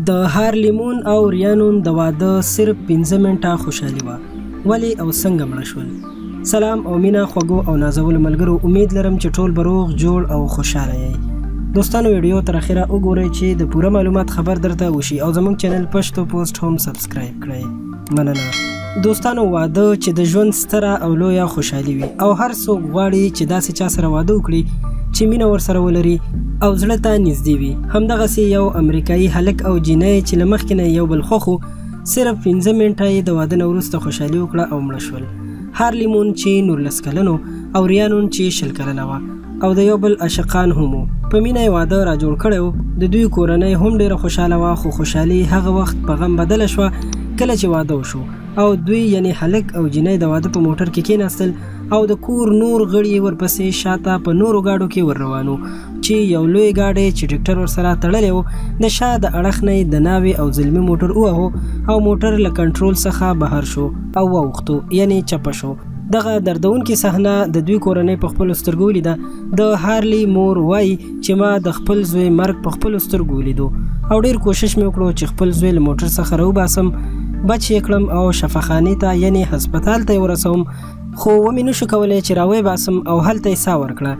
د هارلیمون او ریانون د واده صرف 15 منټه خوشحالي وه. ولې او څنګه مړه شول؟ سلام او مینا خوږو او نازولو ملګرو، امید لرم چې ټول به روغ جوړ او خوشحاله یئ. دوستانو ویډیو تر اخره وګورئ چې د پوره معلومات خبر درته وشي او زموږ چینل پښتو پوسټ هم سبسکرایب کړئ. مننه. دوستانو واده چې د ژوند ستره او لویه خوشحالي وي او هر څوک غواړي چې داسې چا سره واده وکړي چې مینه ورسره ولري او زړه ته نږدې وي. همدغسې یو امریکایي هلک او جینۍ چې له مخکې نه یو بل خوښ و، صرف 15 منټه یې د واده نه وروسته خوشحالي وکړه او مړه شول. هارلیمون چې 19 کلن او ریانون چې 20 کلنه وه او د یو بل عاشقان هم وو. په مینه یې واده را جوړ کړی و. د دوی کورنۍ هم ډېره خوشحاله وه، خو خوشحالي هغه وخت په غم بدله شوه کله چې واده وشو او دوی یعنی هلک او جینۍ د واده په موټر کې کېناستل او د کور نور غړي ورپسې شاته په نورو ګاډو کې ور روانو چې یو لوی ګاډی چې ټکټر ورسره تړلی و د شا د اړخ نه د ناوې او زلمي موټر ووهو او موټر له کنټرول څخه بهر شو او واوښتو، یعنی چپه شو. دغه دردونکې صحنه د دوی کورنۍ په خپلو سترګو ولیده. د هارلی مور وایي چې ما د خپل زوی مرګ په خپلو سترګو ولیدو او ډېر کوشش مې وکړو چې خپل زوی له موټر څخه راوباسم، بچ یې کړم او شفاخانې ته یعنی هسپتال ته یې ورسوم، خو ومې نشو کولی چې راوی باسم او هلته یې ساه ورکړه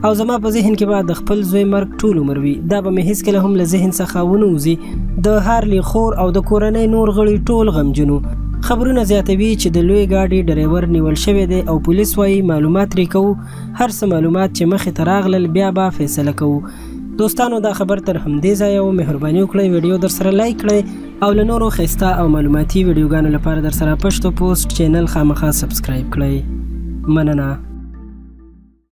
او زما په ذهن کې به د خپل زوی مرګ ټول عمر وي. دا به مې هېڅکله هم له ذهن څخه ونه وځي. د هارلی خور او د کورنۍ نور غړي ټول غمجن وو. خبرونه زیاتوي چې د لوی ګاډي ډریور نیول شوی دی او پولیس وایي معلومات ترې کوو، هر څه معلومات چې مخې ته راغلل بیا به فیصله کوو. دوستانو دا خبر تر همدې ځایه و. مهرباني وکړئ ویډیو در سره لایک کړئ او له نورو ښایسته او معلوماتي ویډیوګانو لپاره در سره پښتو پوسټ چینل خامخا سبسکرایب کړئ. مننه.